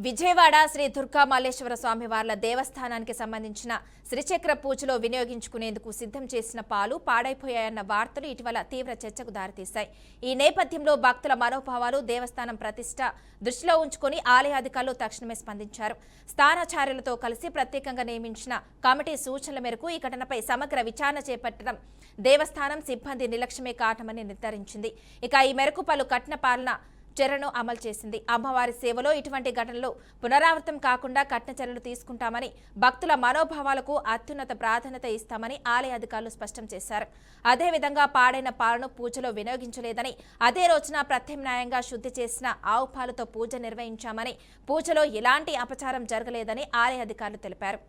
విజయవాడ శ్రీ దుర్గా మల్లేశ్వర స్వామి వార్ల దేవస్థానానికి సంబంధించిన శ్రీచక్ర పూజలో వినియోగించుకునేందుకు సిద్ధం చేసిన పాలు పాడైపోయాయన్న వార్తలు ఇటీవల తీవ్ర చర్చకు దారితీశాయి. ఈ నేపథ్యంలో భక్తుల మనోభావాలు, దేవస్థానం ప్రతిష్ట దృష్టిలో ఉంచుకుని ఆలయ అధికారులు తక్షణమే స్పందించారు. స్థానాచార్యులతో కలిసి ప్రత్యేకంగా నియమించిన కమిటీ సూచనల మేరకు ఈ ఘటనపై సమగ్ర విచారణ చేపట్టడం దేవస్థానం సిబ్బంది నిర్లక్ష్యమే కారణమని నిర్ధారించింది. ఇక ఈ మేరకు పలు కఠిన పాలన చర్యను అమలు చేసింది. అమ్మవారి సేవలో ఇటువంటి ఘటనలు పునరావృతం కాకుండా కఠిన చర్యలు తీసుకుంటామని, భక్తుల మనోభావాలకు అత్యున్నత ప్రాధాన్యత ఇస్తామని ఆలయ అధికారులు స్పష్టం చేశారు. అదేవిధంగా పాడైన పాలను పూజలో వినియోగించలేదని, అదే రోజున ప్రత్యామ్నాయంగా శుద్ధి చేసిన ఆవు పాలతో పూజ నిర్వహించామని, పూజలో ఎలాంటి అపచారం జరగలేదని ఆలయ అధికారులు తెలిపారు.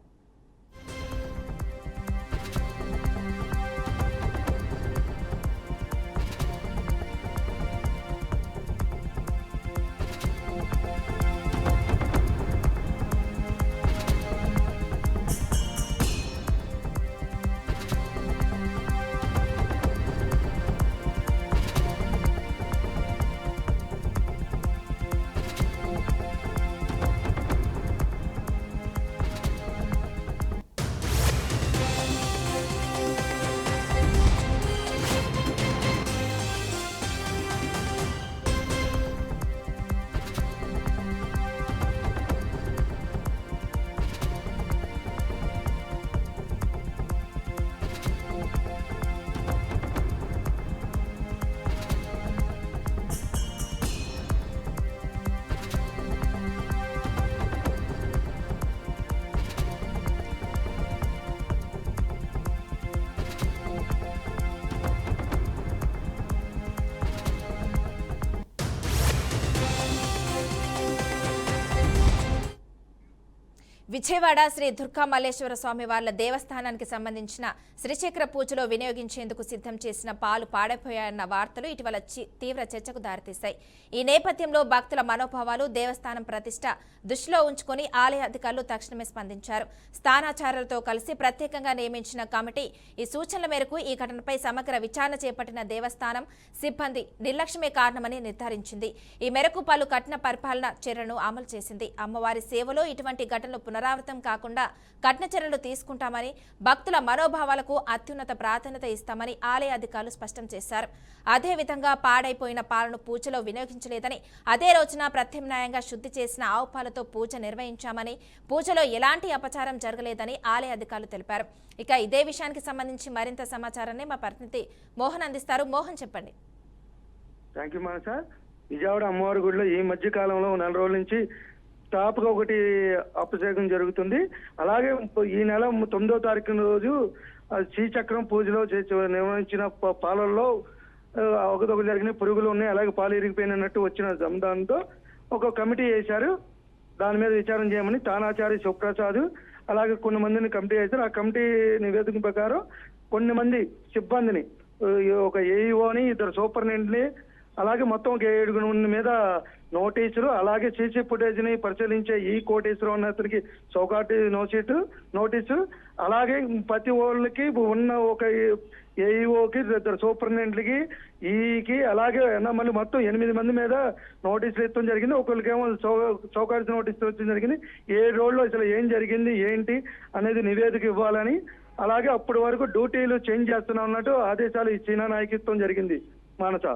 విజయవాడ శ్రీ దుర్గా మల్లేశ్వర స్వామి వార్ల దేవస్థానానికి సంబంధించిన శ్రీచక్ర పూజలో వినియోగించేందుకు సిద్ధం చేసిన పాలు పాడైపోయాయన్న వార్తలు ఇటీవల తీవ్ర చర్చకు దారితీశాయి. ఈ నేపథ్యంలో భక్తుల మనోభావాలు, దేవస్థానం ప్రతిష్ట దృష్టిలో ఉంచుకుని ఆలయ అధికారులు తక్షణమే స్పందించారు. స్థానాచార్యులతో కలిసి ప్రత్యేకంగా నియమించిన కమిటీ ఈ సూచనల మేరకు ఈ ఘటనపై సమగ్ర విచారణ చేపట్టిన దేవస్థానం సిబ్బంది నిర్లక్ష్యమే కారణమని నిర్ధారించింది. ఈ మేరకు పలు కఠిన పరిపాలన చర్యలను అమలు చేసింది. అమ్మవారి సేవలో ఇటువంటి ఘటనలు పునరావృతం కాకుండా కఠిన చర్యలు తీసుకుంటామని, భక్తుల మనోభావాలకు అత్యున్నత ప్రాధాన్యత ఇస్తామని ఆలయ అధికారులు స్పష్టం చేశారు. అదేవిధంగా పాడైపోయిన పాలను పూజలో వినియోగించలేదని, అదే రోజున ప్రత్యామ్నాయంగా శుద్ధి చేసిన ఆవు పాలతో పూజ నిర్వహించామని, పూజలో ఎలాంటి అపచారం జరగలేదని ఆలయ అధికారులు తెలిపారు. ఇక ఇదే విషయానికి సంబంధించి మరింత సమాచారాన్ని మా ప్రతినిధి మోహన్ అందిస్తారు. మోహన్, చెప్పండి. థ్యాంక్ యూ మానస. విజయవాడ అమ్మవారి గుడిలో ఈ మధ్య కాలంలో 4 రోజుల నుంచి టాప్గా ఒకటి అభిషేకం జరుగుతుంది. అలాగే ఈ నెల 9వ తారీఖున రోజు శ్రీచక్రం పూజలో నిర్వహించిన పాలల్లో ఒకదొకటి జరిగిన పురుగులు ఉన్నాయి, అలాగే పాలు ఇరిగిపోయినట్టు వచ్చిన దాంతో ఒక కమిటీ వేశారు. దాని మీద విచారణ చేయమని తానాచారి శివప్రసాద్ అలాగే కొన్ని మందిని కమిటీ వేశారు. ఆ కమిటీ నివేదిక ప్రకారం కొన్ని మంది సిబ్బందిని, ఒక ఏఈఓని, 2 సూపరింటెండెంట్ని, అలాగే మొత్తం ఒక 7 మీద నోటీసులు, అలాగే సీసీ ఫుటేజ్ ని పరిశీలించే ఈ కోటేశ్వరం అన్న అతనికి చౌకాటి నోటీసు, అలాగే ప్రతి వాళ్ళకి ఉన్న ఒక ఏఈఓకి, 2 సూపరింటెండెంట్లకి, ఈకి, అలాగే మళ్ళీ మొత్తం 8 మంది మీద నోటీసులు ఇవ్వడం జరిగింది. ఒకరికేమో చౌకాటి నోటీసులు ఇవ్వడం జరిగింది. 7 రోజుల్లో అసలు ఏం జరిగింది ఏంటి అనేది నివేదిక ఇవ్వాలని, అలాగే అప్పటి వరకు డ్యూటీలు చేంజ్ చేస్తున్నా ఉన్నట్టు ఆదేశాలు ఇచ్చిన నాయకత్వం జరిగింది. Manasa.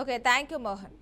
Okay, thank you Mohan.